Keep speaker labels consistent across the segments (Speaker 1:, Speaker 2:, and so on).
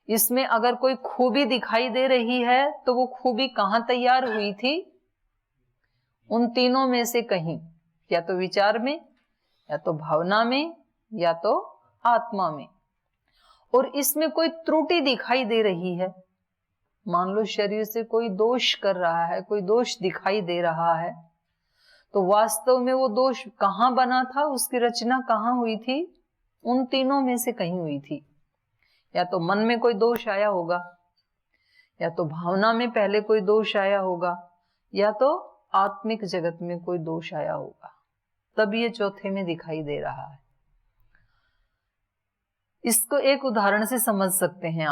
Speaker 1: इसमें अगर कोई खूबी दिखाई दे रही है तो वो खूबी कहाँ तैयार हुई थी? उन तीनों में से कहीं, या तो विचार में, या तो भावना में, या तो आत्मा में। और इसमें कोई त्रुटि दिखाई दे रही है, मान लो शरीर से कोई दोष कर रहा है, कोई दोष दिखाई दे रहा है, तो वास्तव में वो दोष कहाँ बना था, उसकी रचना कहाँ हुई थी? उन तीनों में से कहीं हुई थी। या तो मन में कोई दोष आया होगा, या तो भावना में पहले कोई दोष आया होगा, या तो आत्मिक जगत में कोई दोष आया होगा, तब ये चौथे में दिखाई दे रहा है। इसको एक उदाहरण से समझ सकते हैं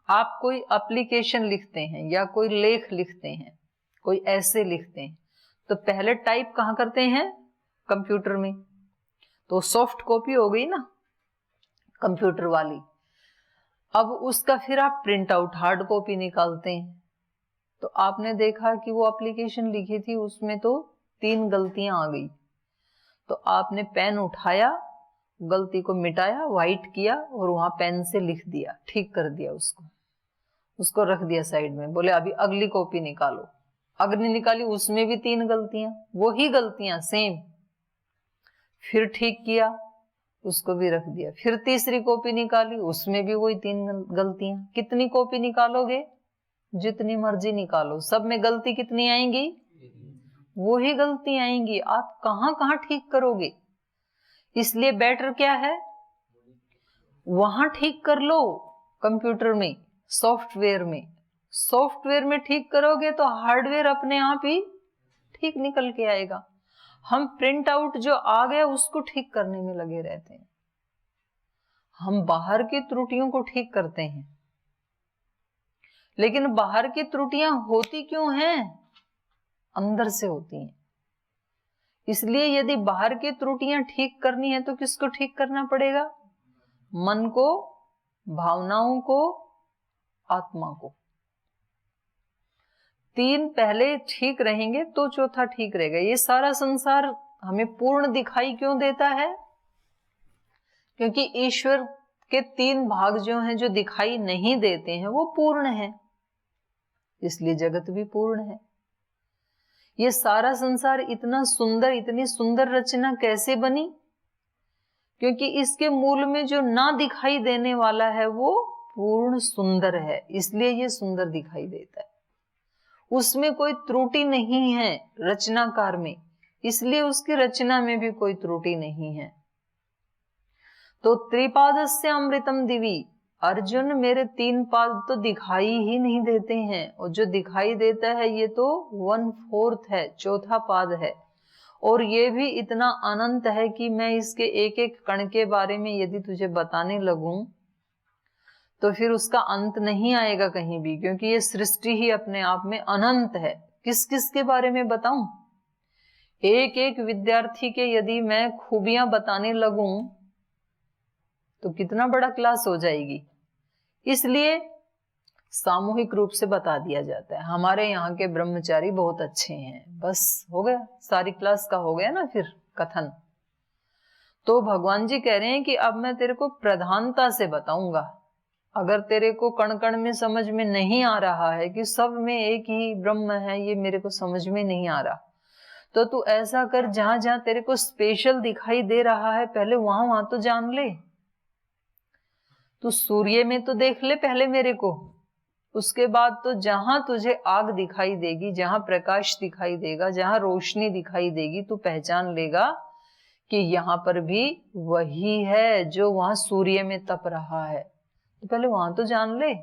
Speaker 1: आप कोई एप्लीकेशन लिखते हैं या कोई लेख लिखते हैं, कोई ऐसे लिखते हैं, तो पहले टाइप कहाँ करते हैं? कंप्यूटर में। तो सॉफ्ट कॉपी हो गई ना कंप्यूटर वाली। अब उसका फिर आप प्रिंट आउट हार्ड कॉपी निकालते हैं, तो आपने देखा कि वो एप्लीकेशन लिखी थी उसमें तो 3 गलतियां आ गई। तो आपने पेन उठाया, गलती को मिटाया, व्हाइट किया और वहां पेन से लिख दिया, ठीक कर दिया, उसको रख दिया साइड में। बोले अभी अगली कॉपी निकालो। अगली निकाली, उसमें भी 3 गलतियां, वही गलतियां सेम। फिर ठीक किया, उसको भी रख दिया। फिर तीसरी कॉपी निकाली, उसमें भी वही 3 गलतियां। कितनी कॉपी निकालोगे? जितनी मर्जी निकालो, सब में गलती कितनी आएंगी? वही गलती आएंगी। आप कहां कहां ठीक करोगे? इसलिए बेटर क्या है, वहां ठीक कर लो। कंप्यूटर में, सॉफ्टवेयर में ठीक करोगे तो हार्डवेयर अपने आप ही ठीक निकल के आएगा। हम प्रिंट आउट जो आ गया उसको ठीक करने में लगे रहते हैं। हम बाहर की त्रुटियों को ठीक करते हैं, लेकिन बाहर की त्रुटियां होती क्यों हैं? अंदर से होती हैं। इसलिए यदि बाहर की त्रुटियां ठीक करनी है तो किसको ठीक करना पड़ेगा? मन को, भावनाओं को, आत्मा को। 3 पहले ठीक रहेंगे तो चौथा ठीक रहेगा। ये सारा संसार हमें पूर्ण दिखाई क्यों देता है? क्योंकि ईश्वर के 3 भाग जो हैं, जो दिखाई नहीं देते हैं, वो पूर्ण है, इसलिए जगत भी पूर्ण है। ये सारा संसार इतना सुंदर, इतनी सुंदर रचना कैसे बनी? क्योंकि इसके मूल में जो ना दिखाई देने वाला है वो पूर्ण सुंदर है, इसलिए ये सुंदर दिखाई देता है। उसमें कोई त्रुटि नहीं है रचनाकार में, इसलिए उसकी रचना में भी कोई त्रुटि नहीं है। तो त्रिपादस्य अमृतम दिवी, अर्जुन मेरे 3 पाद तो दिखाई ही नहीं देते हैं, और जो दिखाई देता है ये तो 1/4 है, चौथा पाद है। और ये भी इतना अनंत है कि मैं इसके एक एक कण के बारे में यदि तुझे बताने लगूं तो फिर उसका अंत नहीं आएगा कहीं भी, क्योंकि ये सृष्टि ही अपने आप में अनंत है। किस किस के बारे में बताऊं? एक एक विद्यार्थी के यदि मैं खूबियां बताने लगूं तो कितना बड़ा क्लास हो जाएगी। इसलिए सामूहिक रूप से बता दिया जाता है। हमारे यहाँ के ब्रह्मचारी बहुत अच्छे हैं, बस हो गया, सारी क्लास का हो गया ना फिर कथन। तो भगवान जी कह रहे हैं कि अब मैं तेरे को प्रधानता से बताऊंगा। अगर तेरे को कण कण में समझ में नहीं आ रहा है कि सब में एक ही ब्रह्म है, ये मेरे को समझ में नहीं आ रहा, तो तू ऐसा कर, जहां जहां तेरे को स्पेशल दिखाई दे रहा है पहले वहां वहां तो जान ले। तू सूर्य में तो देख ले पहले मेरे को, उसके बाद तो जहां तुझे आग दिखाई देगी, जहां प्रकाश दिखाई देगा, जहां रोशनी दिखाई देगी, तू पहचान लेगा कि यहां पर भी वही है जो वहां सूर्य में तप रहा है। तो पहले वहां तो जान ले।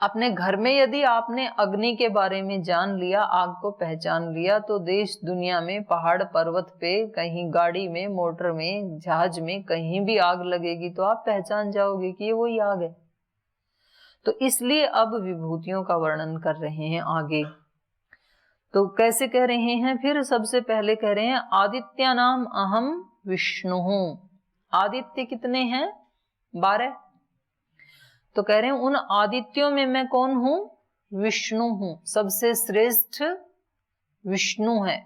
Speaker 1: अपने घर में यदि आपने अग्नि के बारे में जान लिया, आग को पहचान लिया, तो देश दुनिया में, पहाड़ पर्वत पे, कहीं गाड़ी में, मोटर में, जहाज में, कहीं भी आग लगेगी तो आप पहचान जाओगे कि ये वही आग है। तो इसलिए अब विभूतियों का वर्णन कर रहे हैं आगे। तो कैसे कह रहे हैं? फिर सबसे पहले कह रहे हैं आदित्य नाम अहम विष्णु हूं। आदित्य कितने हैं? 12। तो कह रहे हैं उन आदित्यों में मैं कौन हूं? विष्णु हूं, सबसे श्रेष्ठ विष्णु है।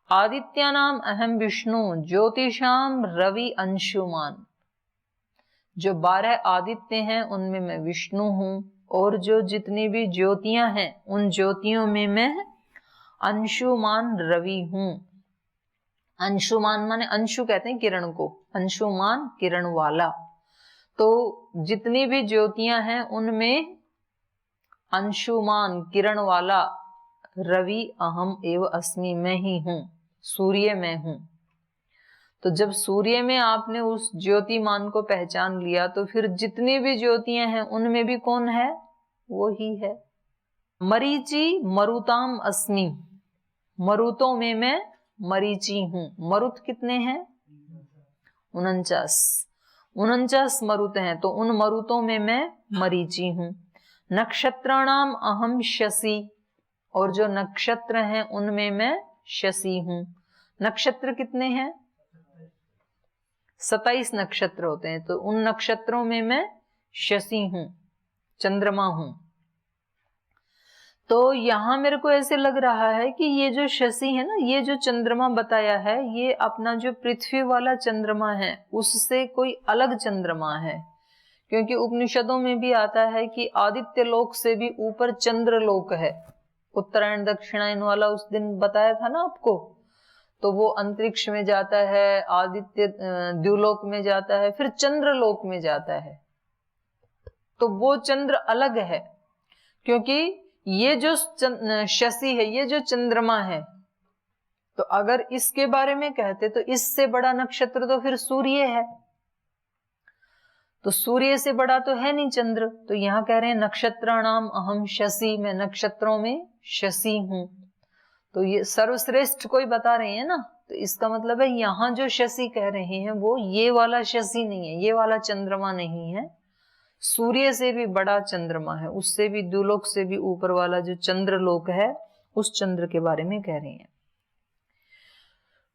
Speaker 1: आदित्य नाम अहम विष्णु ज्योतिषाम रवि अंशुमान। जो 12 आदित्य हैं उनमें मैं विष्णु हूँ, और जो जितनी भी ज्योतियां हैं उन ज्योतियों में मैं अंशुमान रवि हूँ। अंशुमान माने अंशु कहते हैं किरण को, अंशुमान किरण वाला। तो जितनी भी ज्योतियां हैं उनमें अंशुमान किरण वाला रवि अहम एव अस्मि, मैं ही हूं, सूर्य मैं हूं। तो जब सूर्य में आपने उस ज्योतिमान को पहचान लिया तो फिर जितनी भी ज्योतियां हैं उनमें भी कौन है, वो ही है। मरीचि मरुताम अस्मि, मरुतों में मैं मरीचि हूं। मरुत कितने हैं, 49 मरुत हैं, तो उन मरुतों में मैं मरीचि हूं। नक्षत्राणाम अहम शशि, और जो नक्षत्र हैं उनमें मैं शशि हूं। नक्षत्र कितने हैं, 27 नक्षत्र होते हैं, तो उन नक्षत्रों में मैं शशि हूं, चंद्रमा हूं। तो यहां मेरे को ऐसे लग रहा है कि ये जो शशि है ना, ये जो चंद्रमा बताया है, ये अपना जो पृथ्वी वाला चंद्रमा है उससे कोई अलग चंद्रमा है। क्योंकि उपनिषदों में भी आता है कि आदित्य लोक से भी ऊपर चंद्र लोक है। उत्तरायण दक्षिणायन वाला उस दिन बताया था ना आपको। तो वो अंतरिक्ष में जाता है, आदित्य द्युलोक में जाता है, फिर चंद्र लोक में जाता है। तो वो चंद्र अलग है, क्योंकि ये जो शशि है, ये जो चंद्रमा है, तो अगर इसके बारे में कहते तो इससे बड़ा नक्षत्र तो फिर सूर्य है। तो सूर्य से बड़ा तो है नहीं चंद्र। तो यहां कह रहे हैं नक्षत्राणाम अहम शशि, मैं नक्षत्रों में शशि हूं। तो ये सर्वश्रेष्ठ कोई बता रहे हैं ना, तो इसका मतलब है यहां जो शशि कह रहे हैं वो ये वाला शशि नहीं है, ये वाला चंद्रमा नहीं है, सूर्य से भी बड़ा चंद्रमा है, उससे भी द्युलोक से भी ऊपर वाला जो चंद्रलोक है उस चंद्र के बारे में कह रहे हैं।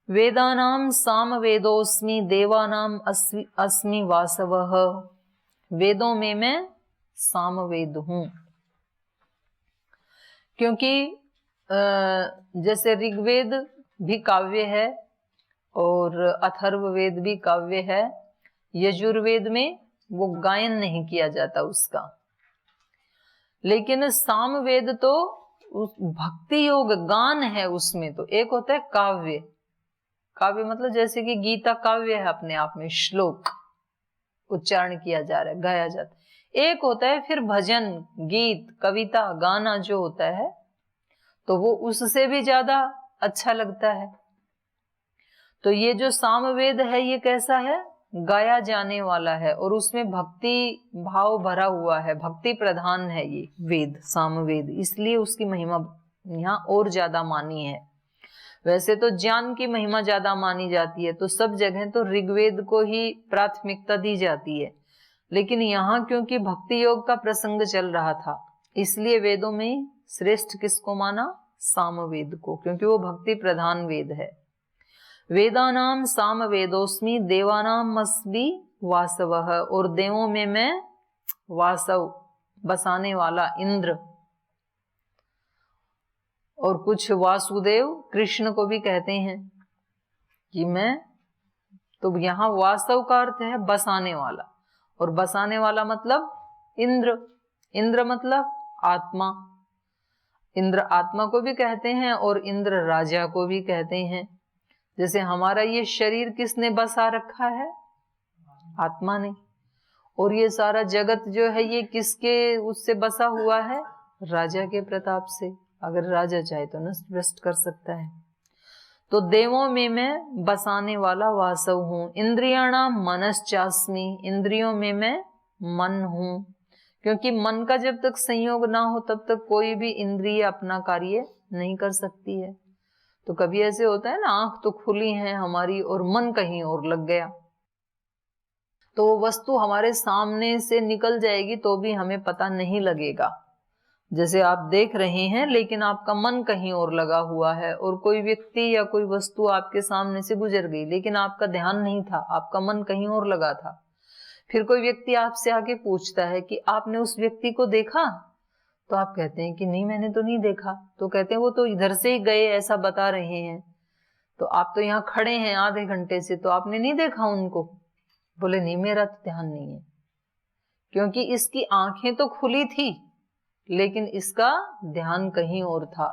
Speaker 1: वेदानाम साम वेदोस्मि देवानाम अस्मि वासवः, वेदों में मैं साम वेद हूं। क्योंकि जैसे ऋग्वेद भी काव्य है और अथर्ववेद भी काव्य है, यजुर्वेद में वो गायन नहीं किया जाता उसका, लेकिन सामवेद तो भक्ति योग गान है उसमें। तो एक होता है काव्य, काव्य मतलब जैसे कि गीता काव्य है अपने आप में, श्लोक उच्चारण किया जा रहा है, गाया जाता है। एक होता है फिर भजन गीत कविता गाना जो होता है, तो वो उससे भी ज्यादा अच्छा लगता है। तो ये जो सामवेद है ये कैसा है, गाया जाने वाला है और उसमें भक्ति भाव भरा हुआ है, भक्ति प्रधान है ये वेद सामवेद, इसलिए उसकी महिमा यहाँ और ज्यादा मानी है। वैसे तो ज्ञान की महिमा ज्यादा मानी जाती है, तो सब जगह तो ऋग्वेद को ही प्राथमिकता दी जाती है, लेकिन यहाँ क्योंकि भक्ति योग का प्रसंग चल रहा था इसलिए वेदों में श्रेष्ठ किसको माना, सामवेद को, क्योंकि वो भक्ति प्रधान वेद है। वेदानाम साम वेदोस्मि देवानाम अस्मि वासवः, और देवों में मैं वासव बसाने वाला इंद्र, और कुछ वासुदेव कृष्ण को भी कहते हैं कि मैं, तो यहाँ वासव का अर्थ है बसाने वाला, और बसाने वाला मतलब इंद्र, इंद्र मतलब आत्मा, इंद्र आत्मा को भी कहते हैं और इंद्र राजा को भी कहते हैं। जैसे हमारा ये शरीर किसने बसा रखा है, आत्मा ने, और ये सारा जगत जो है ये किसके उससे बसा हुआ है, राजा के प्रताप से। अगर राजा चाहे तो नष्ट भ्रष्ट कर सकता है। तो देवों में मैं बसाने वाला वासव हूं। इंद्रियाणाम मनश्चास्मि, इंद्रियों में मैं मन हूं, क्योंकि मन का जब तक संयोग ना हो तब तक कोई भी इंद्रिय अपना कार्य नहीं कर सकती है। तो कभी ऐसे होता है ना, आंख तो खुली है हमारी और मन कहीं और लग गया, तो वो वस्तु हमारे सामने से निकल जाएगी तो भी हमें पता नहीं लगेगा। जैसे आप देख रहे हैं लेकिन आपका मन कहीं और लगा हुआ है, और कोई व्यक्ति या कोई वस्तु आपके सामने से गुजर गई लेकिन आपका ध्यान नहीं था, आपका मन कहीं और लगा था। फिर कोई व्यक्ति आपसे आके पूछता है कि आपने उस व्यक्ति को देखा, तो आप कहते हैं कि नहीं मैंने तो नहीं देखा। तो कहते हैं वो तो इधर से ही गए ऐसा बता रहे हैं, तो आप तो यहाँ खड़े हैं आधे घंटे से, तो आपने नहीं देखा उनको। बोले नहीं, मेरा तो ध्यान नहीं है, क्योंकि इसकी आंखें तो खुली थी लेकिन इसका ध्यान कहीं और था।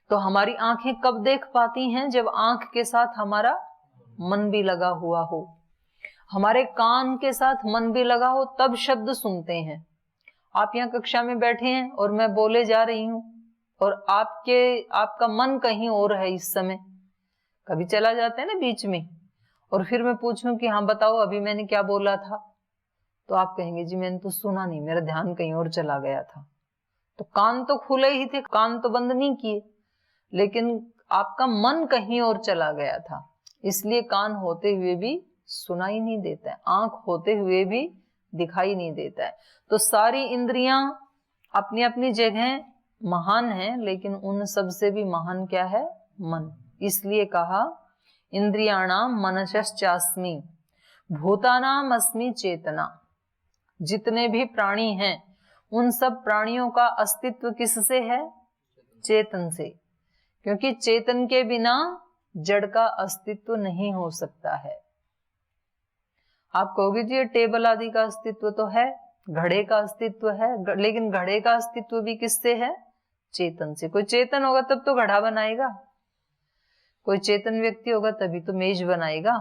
Speaker 1: तो हमारी आंखें कब देख पाती हैं? जब आंख के साथ हमारा मन भी लगा हुआ हो, हमारे कान के साथ मन भी लगा हो, तब शब्द सुनते हैं। आप यहाँ कक्षा में बैठे हैं और मैं बोले जा रही हूं और आपका मन कहीं और है इस समय, कभी चला जाता है ना बीच में, और फिर मैं पूछूं कि हाँ बताओ अभी मैंने क्या बोला था, तो आप कहेंगे जी मैंने तो सुना नहीं, मेरा ध्यान कहीं और चला गया था। तो कान तो खुले ही थे, कान तो बंद नहीं किए, लेकिन आपका मन कहीं और चला गया था, इसलिए कान होते हुए भी सुनाई नहीं देता है, आंख होते हुए भी दिखाई नहीं देता है। तो सारी इंद्रियां अपनी अपनी जगह महान है, लेकिन उन सब से भी महान क्या है? मन। इसलिए कहा इंद्रियाणाम मनसश्चास्मि भूतानाम अस्मि चेतना। जितने भी प्राणी हैं उन सब प्राणियों का अस्तित्व किससे है? चेतन से, क्योंकि चेतन के बिना जड़ का अस्तित्व नहीं हो सकता है। आप कहोगे जी टेबल आदि का अस्तित्व तो है, घड़े का अस्तित्व है, लेकिन घड़े का अस्तित्व भी किससे है? चेतन से। कोई चेतन होगा तब तो घड़ा बनाएगा, कोई चेतन व्यक्ति होगा तभी तो मेज बनाएगा।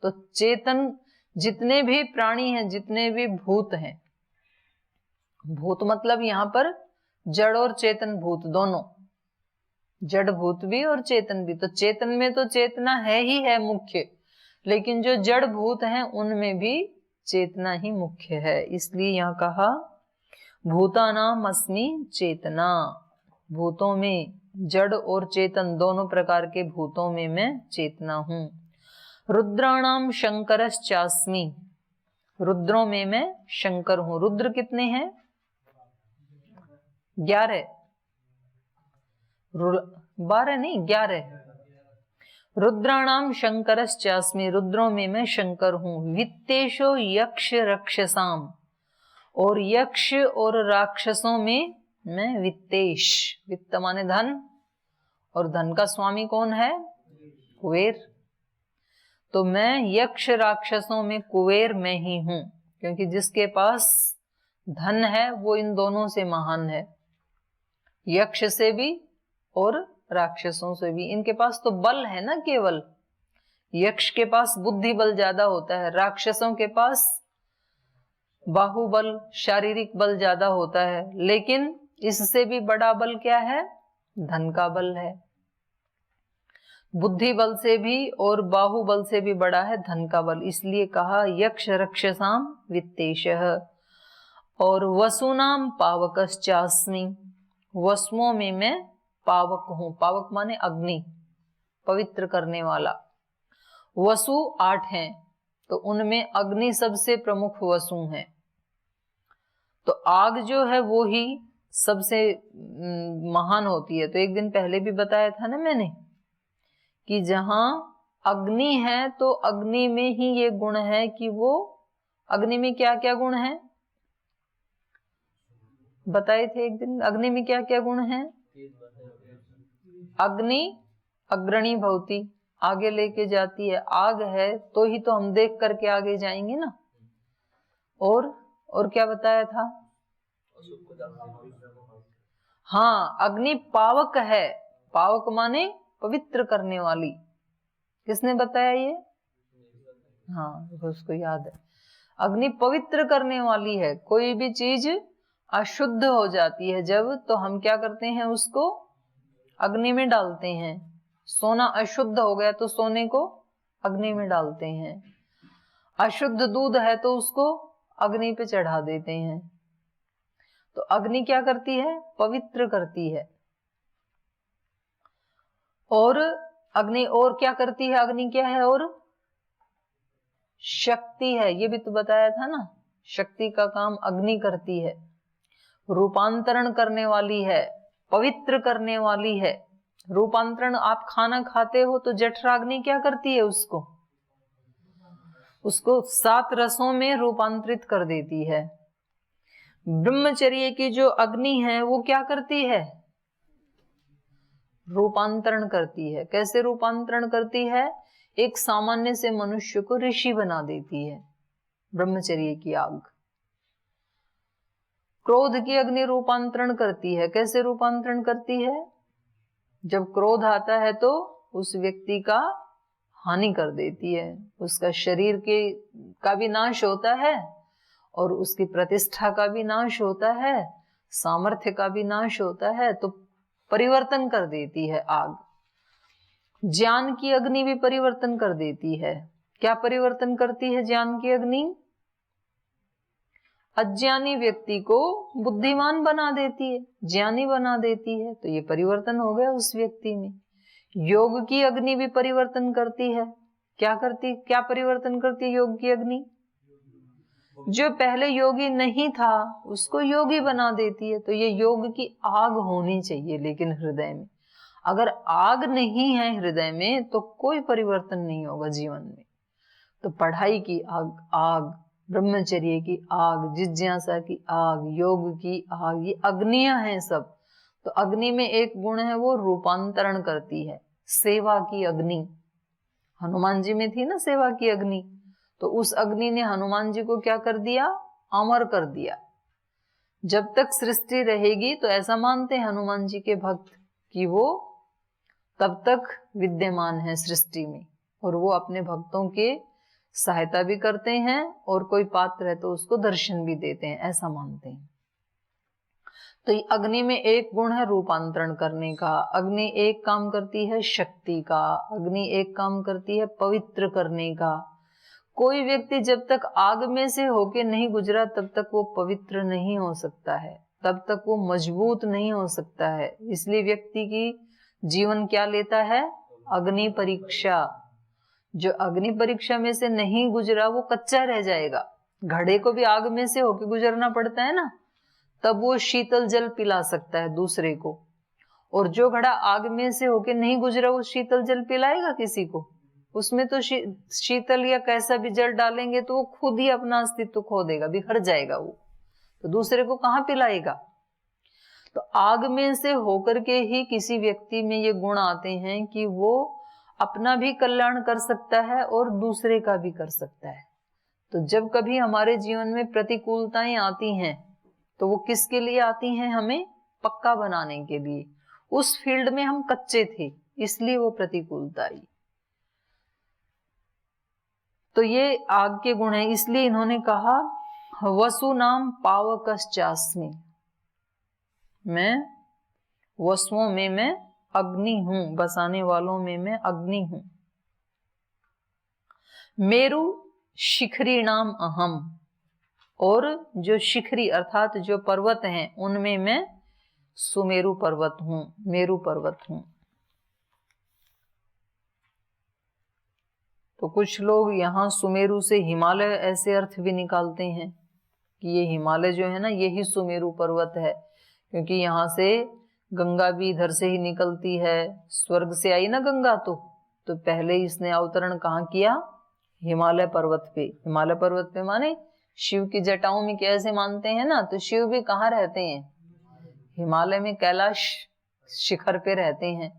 Speaker 1: तो चेतन जितने भी प्राणी हैं, जितने भी भूत हैं, भूत मतलब यहां पर जड़ और चेतन भूत दोनों, जड़ भूत भी और चेतन भी। तो चेतन में तो चेतना है ही है मुख्य, लेकिन जो जड़ भूत हैं उनमें भी चेतना ही मुख्य है। इसलिए यहां कहा भूतानाम अस्मि चेतना। भूतों में जड़ और चेतन दोनों प्रकार के भूतों में मैं चेतना हूं। रुद्राणाम शंकरश्चास्मि। रुद्रों में मैं शंकर हूं। रुद्र कितने हैं? 11, 12 नहीं 11। रुद्राणाम शंकरश्चास्मि। रुद्रों में मैं शंकर हूं। वित्तेषु यक्ष रक्षसाम। और यक्ष और राक्षसों में मैं वित्तेश। वित्त माने धन, और धन का स्वामी कौन है? कुबेर। तो मैं यक्ष राक्षसों में कुबेर में ही हूं, क्योंकि जिसके पास धन है वो इन दोनों से महान है, यक्ष से भी और राक्षसों से भी। इनके पास तो बल है ना केवल, यक्ष के पास बुद्धि बल ज्यादा होता है, राक्षसों के पास बाहुबल शारीरिक बल ज्यादा होता है, लेकिन इससे भी बड़ा बल क्या है? धन का बल है। बुद्धि बल से भी और बाहुबल से भी बड़ा है धन का बल। इसलिए कहा यक्ष रक्षसाम वित्तेशः। और वसुनाम पावकश्चास्मि। वसुओं में मैं पावक हूं। पावक माने अग्नि, पवित्र करने वाला। वसु 8 हैं, तो उनमें अग्नि सबसे प्रमुख वसु है। तो आग जो है वो ही सबसे महान होती है। तो एक दिन पहले भी बताया था ना मैंने कि जहां अग्नि है तो अग्नि में ही ये गुण है कि वो, अग्नि में क्या क्या गुण है बताए थे एक दिन। अग्नि में क्या क्या गुण है? अग्नि अग्रणी भवती, आगे लेके जाती है। आग है तो ही तो हम देख करके आगे जाएंगे ना। और क्या बताया था? हाँ, अग्नि पावक है। पावक माने पवित्र करने वाली। किसने बताया ये? हाँ, उसको याद है। अग्नि पवित्र करने वाली है। कोई भी चीज अशुद्ध हो जाती है जब, तो हम क्या करते हैं? उसको अग्नि में डालते हैं। सोना अशुद्ध हो गया तो सोने को अग्नि में डालते हैं। अशुद्ध दूध है तो उसको अग्नि पे चढ़ा देते हैं। तो अग्नि क्या करती है? पवित्र करती है। और अग्नि और क्या करती है? अग्नि क्या है? और शक्ति है। ये भी तो बताया था ना, शक्ति का काम अग्नि करती है। रूपांतरण करने वाली है, पवित्र करने वाली है। रूपांतरण, आप खाना खाते हो तो जठराग्नि क्या करती है? उसको 7 रसों में रूपांतरित कर देती है। ब्रह्मचर्य की जो अग्नि है वो क्या करती है? रूपांतरण करती है। कैसे रूपांतरण करती है? एक सामान्य से मनुष्य को ऋषि बना देती है ब्रह्मचर्य की आग। क्रोध की अग्नि रूपांतरण करती है। कैसे रूपांतरण करती है? जब क्रोध आता है तो उस व्यक्ति का हानि कर देती है, उसका शरीर का भी नाश होता है और उसकी प्रतिष्ठा का भी नाश होता है, सामर्थ्य का भी नाश होता है, तो परिवर्तन कर देती है आग। ज्ञान की अग्नि भी परिवर्तन कर देती है। क्या परिवर्तन करती है ज्ञान की अग्नि? अज्ञानी व्यक्ति को बुद्धिमान बना देती है, ज्ञानी बना देती है, तो ये परिवर्तन हो गया उस व्यक्ति में। योग की अग्नि भी परिवर्तन करती है। क्या परिवर्तन करती है योग की अग्नि? जो पहले योगी नहीं था उसको योगी बना देती है। तो ये योग की आग होनी चाहिए, लेकिन हृदय में अगर आग नहीं है हृदय में तो कोई परिवर्तन नहीं होगा जीवन में। तो पढ़ाई की आग, ब्रह्मचर्य की आग, जिज्ञासा की आग, योग की आग, ये अग्नियां हैं सब। तो अग्नि में एक गुण है वो रूपांतरण करती है। सेवा की अग्नि हनुमान जी में थी ना, सेवा की अग्नि, तो उस अग्नि ने हनुमान जी को क्या कर दिया? अमर कर दिया। जब तक सृष्टि रहेगी तो ऐसा मानते हैं हनुमान जी के भक्त कि वो तब तक विद्यमान है सृष्टि में, और वो अपने भक्तों के सहायता भी करते हैं और कोई पात्र है तो उसको दर्शन भी देते हैं, ऐसा मानते हैं। तो अग्नि में एक गुण है रूपांतरण करने का। अग्नि एक काम करती है शक्ति का, अग्नि एक काम करती है पवित्र करने का। कोई व्यक्ति जब तक आग में से होके नहीं गुजरा तब तक वो पवित्र नहीं हो सकता है, तब तक वो मजबूत नहीं हो सकता है। इसलिए व्यक्ति की जीवन क्या लेता है? अग्नि परीक्षा। जो अग्नि परीक्षा में से नहीं गुजरा वो कच्चा रह जाएगा। घड़े को भी आग में से होके गुजरना पड़ता है ना, तब वो शीतल जल पिला सकता है दूसरे को। और जो घड़ा आग में से होके नहीं गुजरा वो शीतल जल पिलाएगा किसी को? उसमें तो शीतल या कैसा भी जल डालेंगे तो वो खुद ही अपना अस्तित्व खो देगा, बिखर जाएगा वो, तो दूसरे को कहाँ पिलाएगा? तो आग में से होकर के ही किसी व्यक्ति में ये गुण आते हैं कि वो अपना भी कल्याण कर सकता है और दूसरे का भी कर सकता है। तो जब कभी हमारे जीवन में प्रतिकूलताएं आती हैं तो वो किसके लिए आती हैं? हमें पक्का बनाने के लिए। उस फील्ड में हम कच्चे थे इसलिए वो प्रतिकूलता आई। तो ये आग के गुण है, इसलिए इन्होंने कहा वसु नाम पावकश्चास्मि, मैं वसुओं में मैं अग्नि हूं, बसाने वालों में मैं अग्नि हूं। मेरु शिखरी नाम अहम, और जो शिखरी अर्थात जो पर्वत हैं उनमें मैं सुमेरु पर्वत हूं, मेरु पर्वत हूं। तो कुछ लोग यहाँ सुमेरु से हिमालय ऐसे अर्थ भी निकालते हैं कि ये हिमालय जो है ना यही सुमेरु पर्वत है, क्योंकि यहाँ से गंगा भी इधर से ही निकलती है। स्वर्ग से आई ना गंगा, तो पहले इसने अवतरण कहाँ किया? हिमालय पर्वत पे। हिमालय पर्वत पे माने शिव की जटाओं में कैसे मानते हैं ना, तो शिव भी कहाँ रहते हैं? हिमालय में, कैलाश शिखर पे रहते हैं,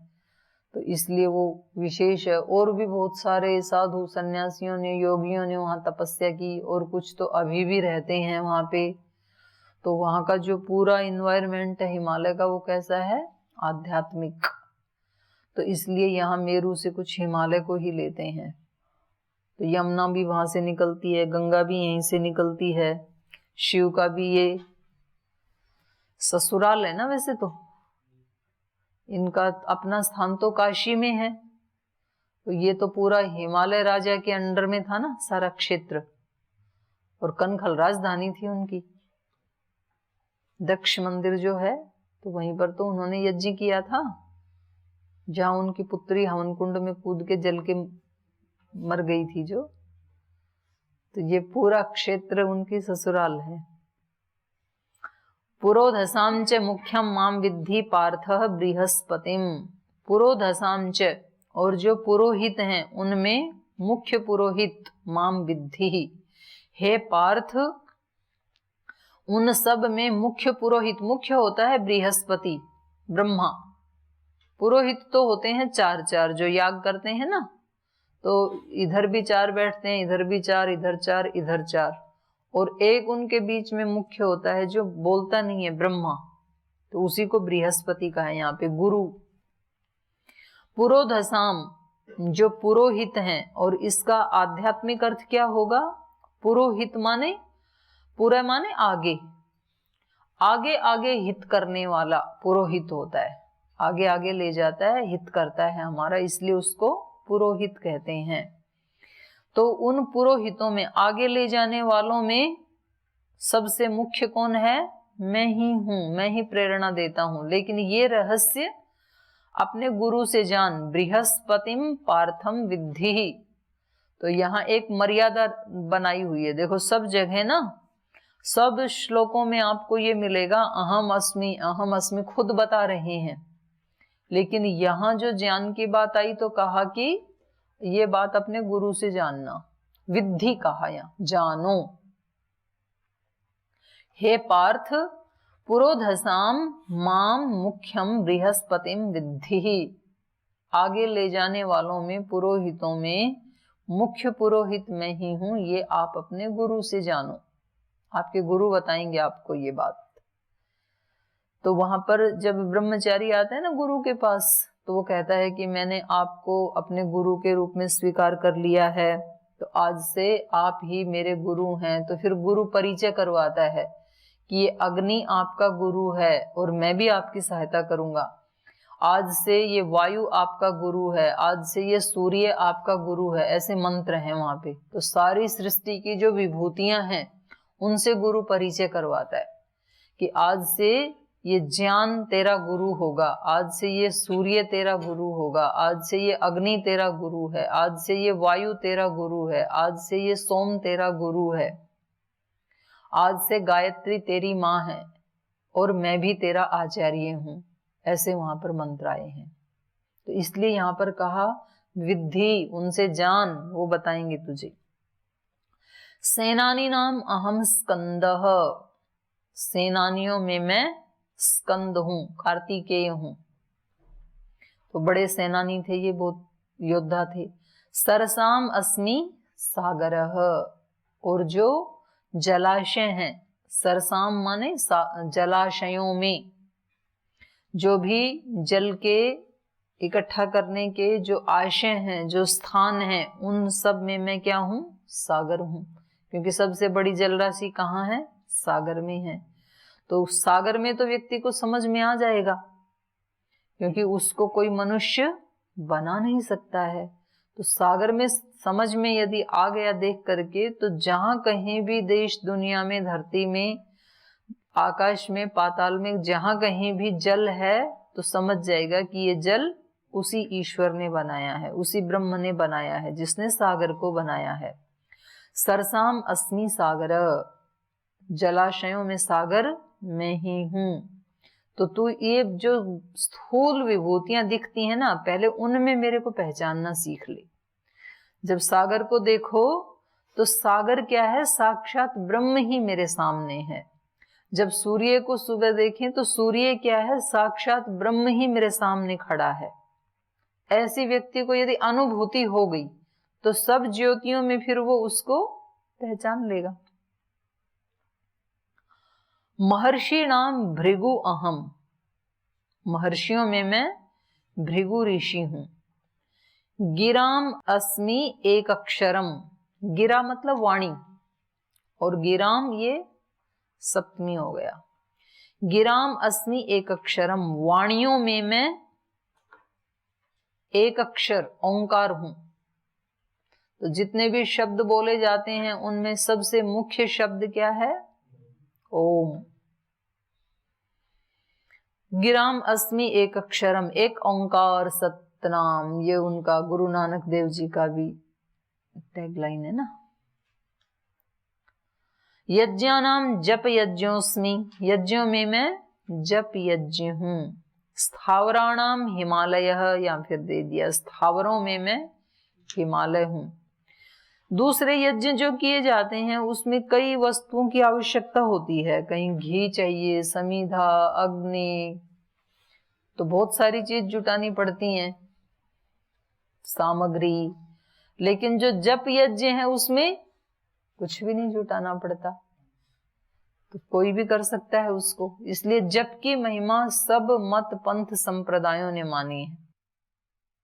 Speaker 1: तो इसलिए वो विशेष है। और भी बहुत सारे साधु सन्यासियों ने, योगियों ने वहां तपस्या की, और कुछ तो अभी भी रहते हैं वहां पे। तो वहां का जो पूरा इन्वायरमेंट है हिमालय का वो कैसा है? आध्यात्मिक। तो इसलिए यहाँ मेरु से कुछ हिमालय को ही लेते हैं। तो यमुना भी वहां से निकलती है, गंगा भी यहीं से निकलती है, शिव का भी ये ससुराल है ना, वैसे तो इनका अपना स्थान तो काशी में है। तो ये तो पूरा हिमालय राजा के अंडर में था ना सारा क्षेत्र, और कनखल राजधानी थी उनकी। दक्ष मंदिर जो है तो वहीं पर तो उन्होंने यज्ञ किया था, जहां उनकी पुत्री हवन कुंड में कूद के जल के मर गई थी जो। तो ये पूरा क्षेत्र उनकी ससुराल है। पुरोधसाम च मुख्यम माम विद्धि पार्थः बृहस्पतिम। पुरोधसाम च, और जो पुरोहित हैं उनमें मुख्य पुरोहित माम विद्धि, हे पार्थ उन सब में मुख्य पुरोहित, मुख्य होता है बृहस्पति ब्रह्मा। पुरोहित तो होते हैं चार चार जो याग करते हैं ना, तो इधर भी 4 बैठते हैं, इधर भी 4, इधर 4, इधर 4, और एक उनके बीच में मुख्य होता है जो बोलता नहीं है, ब्रह्मा, तो उसी को बृहस्पति का है यहाँ पे गुरु। पुरोधसाम जो पुरोहित हैं, और इसका आध्यात्मिक अर्थ क्या होगा? पुरोहित माने, पूरा माने आगे, आगे आगे हित करने वाला पुरोहित होता है, आगे आगे ले जाता है, हित करता है हमारा, इसलिए उसको पुरोहित कहते हैं। तो उन पुरोहितों में, आगे ले जाने वालों में सबसे मुख्य कौन है? मैं ही हूं, मैं ही प्रेरणा देता हूं। लेकिन ये रहस्य अपने गुरु से जान, बृहस्पतिम पार्थम विद्धि। तो यहाँ एक मर्यादा बनाई हुई है, देखो सब जगह ना, सब श्लोकों में आपको ये मिलेगा अहम अस्मि खुद बता रहे हैं, लेकिन यहाँ जो ज्ञान की बात आई तो कहा कि ये बात अपने गुरु से जानना, विद्धि कहा, यहाँ जानो। हे पार्थ पुरोधसाम माम मुख्यम बृहस्पतिम विद्धि, आगे ले जाने वालों में, पुरोहितों में मुख्य पुरोहित मैं ही हूं, ये आप अपने गुरु से जानो। आपके गुरु बताएंगे आपको ये बात। तो वहां पर जब ब्रह्मचारी आता है ना गुरु के पास, तो वो कहता है कि मैंने आपको अपने गुरु के रूप में स्वीकार कर लिया है, तो आज से आप ही मेरे गुरु हैं। तो फिर गुरु परिचय करवाता है कि ये अग्नि आपका गुरु है और मैं भी आपकी सहायता करूंगा। आज से ये वायु आपका गुरु है, आज से ये सूर्य आपका गुरु है, ऐसे मंत्र हैं वहां पे। तो सारी सृष्टि की जो विभूतियां हैं उनसे गुरु परिचय करवाता है कि आज से ये ज्ञान तेरा गुरु होगा, आज से ये सूर्य तेरा गुरु होगा, आज से ये अग्नि तेरा गुरु है, आज से ये वायु तेरा गुरु है, आज से ये सोम तेरा गुरु है, आज से गायत्री तेरी माँ है और मैं भी तेरा आचार्य हूं। ऐसे वहां पर मंत्र आए हैं। तो इसलिए यहां पर कहा विद्धि, उनसे जान, वो बताएंगे तुझे। सेनानी नाम अहम स्कंदः, सेनानियों में मैं स्कंद हूं, कार्तिकेय हूं। तो बड़े सेनानी थे ये, बहुत योद्धा थे। सरसाम अस्मि सागरः, और जो जलाशय हैं, सरसाम माने जलाशयों में, जो भी जल के इकट्ठा करने के जो आशय हैं, जो स्थान हैं, उन सब में मैं क्या हूं? सागर हूं। क्योंकि सबसे बड़ी जल राशि कहाँ है? सागर में है। तो सागर में तो व्यक्ति को समझ में आ जाएगा, क्योंकि उसको कोई मनुष्य बना नहीं सकता है। तो सागर में समझ में यदि आ गया देख करके, तो जहां कहीं भी देश दुनिया में, धरती में, आकाश में, पाताल में, जहां कहीं भी जल है तो समझ जाएगा कि ये जल उसी ईश्वर ने बनाया है, उसी ब्रह्म ने बनाया है, जिसने सागर को बनाया है। सरसाम अस्मि सागर, जलाशयों में सागर मैं ही हूं। तो तू ये जो स्थूल विभूतियां दिखती हैं ना, पहले उनमें मेरे को पहचानना सीख ले। जब सागर को देखो तो सागर क्या है? साक्षात ब्रह्म ही मेरे सामने है। जब सूर्य को सुबह देखें तो सूर्य क्या है? साक्षात ब्रह्म ही मेरे सामने खड़ा है। ऐसी व्यक्ति को यदि अनुभूति हो गई तो सब ज्योतियों में फिर वो उसको पहचान लेगा। महर्षि नाम भृगु अहम, महर्षियों में मैं भृगु ऋषि हूं। गिराम अस्मि एक अक्षरम, गिरा मतलब वाणी, और गिराम ये सप्तमी हो गया। गिराम अस्मि एक अक्षरम, वाणियों में मैं एक अक्षर ओंकार हूं। तो जितने भी शब्द बोले जाते हैं उनमें सबसे मुख्य शब्द क्या है? ओम। गिराम अस्मि एक अक्षरम, एक ओंकार सतनाम, ये उनका गुरु नानक देव जी का भी टैगलाइन है ना। यज्ञानाम जप यज्ञोस्मि, यज्ञों में मैं जप यज्ञ हूं। स्थावराणाम हिमालय, या फिर दे दिया स्थावरों में मैं हिमालय हूं। दूसरे यज्ञ जो किए जाते हैं उसमें कई वस्तुओं की आवश्यकता होती है, कहीं घी चाहिए, समीधा, अग्नि, तो बहुत सारी चीज जुटानी पड़ती हैं, सामग्री। लेकिन जो जप यज्ञ है उसमें कुछ भी नहीं जुटाना पड़ता, तो कोई भी कर सकता है उसको। इसलिए जप की महिमा सब मत पंथ संप्रदायों ने मानी है।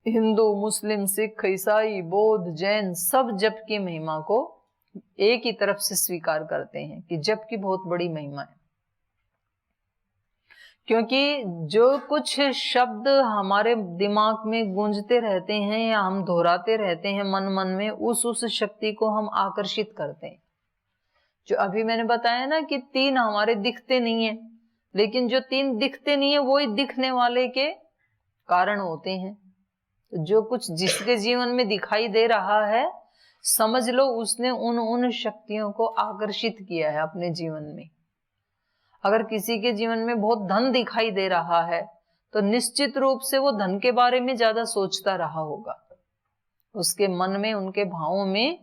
Speaker 1: हिंदू, मुस्लिम, सिख, ईसाई, बौद्ध, जैन सब जप की महिमा को एक ही तरफ से स्वीकार करते हैं कि जप की बहुत बड़ी महिमा है। क्योंकि जो कुछ शब्द हमारे दिमाग में गूंजते रहते हैं या हम दोहराते रहते हैं मन मन में, उस शक्ति को हम आकर्षित करते हैं। जो अभी मैंने बताया ना कि 3 हमारे दिखते नहीं है, लेकिन जो 3 दिखते नहीं है वही दिखने वाले के कारण होते हैं। तो जो कुछ जिसके जीवन में दिखाई दे रहा है, समझ लो उसने उन शक्तियों को आकर्षित किया है अपने जीवन में। अगर किसी के जीवन में बहुत धन दिखाई दे रहा है, तो निश्चित रूप से वो धन के बारे में ज्यादा सोचता रहा होगा। उसके मन में, उनके भावों में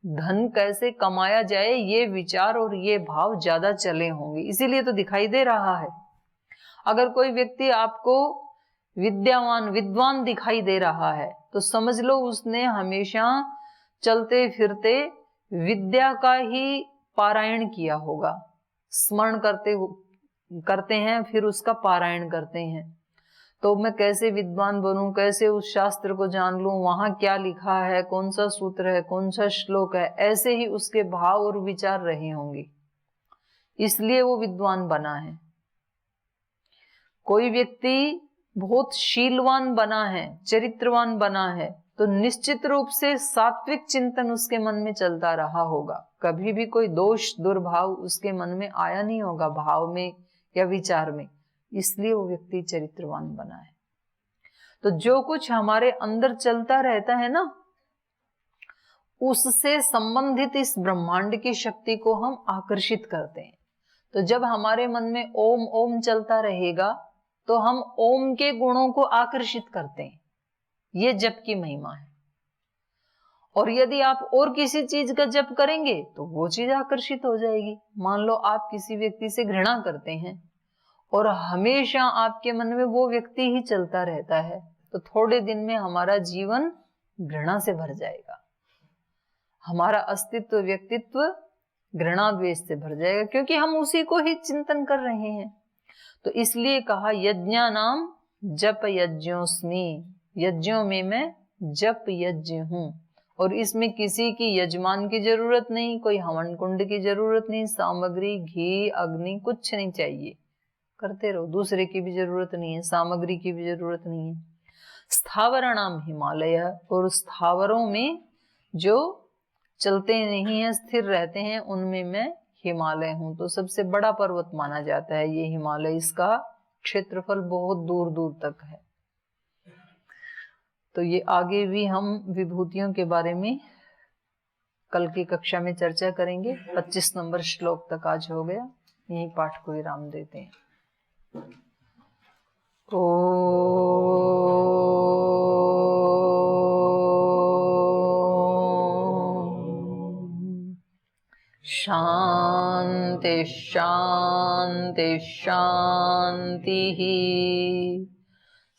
Speaker 1: धन कैसे कमाया जाए ये विचार और ये भाव ज्यादा चले होंगे, इसीलिए तो दिखाई दे रहा है। अगर कोई व्यक्ति आपको विद्यावान, विद्वान दिखाई दे रहा है, तो समझ लो उसने हमेशा चलते फिरते विद्या का ही पारायण किया होगा। स्मरण करते हैं, फिर उसका पारायण करते हैं। तो मैं कैसे विद्वान बनूं, कैसे उस शास्त्र को जान लूं, वहां क्या लिखा है, कौन सा सूत्र है, कौन सा श्लोक है, ऐसे ही उसके भाव और विचार रहे होंगे, इसलिए वो विद्वान बना है। कोई व्यक्ति बहुत शीलवान बना है, चरित्रवान बना है, तो निश्चित रूप से सात्विक चिंतन उसके मन में चलता रहा होगा। कभी भी कोई दोष दुर्भाव उसके मन में आया नहीं होगा, भाव में या विचार में, इसलिए वो व्यक्ति चरित्रवान बना है। तो जो कुछ हमारे अंदर चलता रहता है ना, उससे संबंधित इस ब्रह्मांड की शक्ति को हम आकर्षित करते हैं। तो जब हमारे मन में ओम ओम चलता रहेगा, तो हम ओम के गुणों को आकर्षित करते हैं। ये जप की महिमा है। और यदि आप और किसी चीज का जप करेंगे तो वो चीज आकर्षित हो जाएगी। मान लो आप किसी व्यक्ति से घृणा करते हैं और हमेशा आपके मन में वो व्यक्ति ही चलता रहता है, तो थोड़े दिन में हमारा जीवन घृणा से भर जाएगा। हमारा अस्तित्व, व्यक्तित्व घृणा द्वेष से भर जाएगा, क्योंकि हम उसी को ही चिंतन कर रहे हैं। तो इसलिए कहा यज्ञा नाम जप यज्ञोस्मि, यज्ञों में मैं जप यज्ञ हूं। और इसमें किसी की यजमान की जरूरत नहीं, कोई हवन कुंड की जरूरत नहीं, सामग्री, घी, अग्नि कुछ नहीं चाहिए, करते रहो। दूसरे की भी जरूरत नहीं है, सामग्री की भी जरूरत नहीं है। स्थावराणाम हिमालय, और स्थावरों में जो चलते नहीं है, स्थिर रहते हैं, उनमें मैं हिमालय हूं। तो सबसे बड़ा पर्वत माना जाता है ये हिमालय। इसका क्षेत्रफल बहुत दूर दूर तक है। तो ये आगे भी हम विभूतियों के बारे में कल की कक्षा में चर्चा करेंगे। 25 नंबर श्लोक तक आज हो गया, यही पाठ को विराम देते हैं। शांति शांति शांति।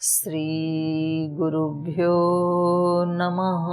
Speaker 1: श्री गुरुभ्यो नमः।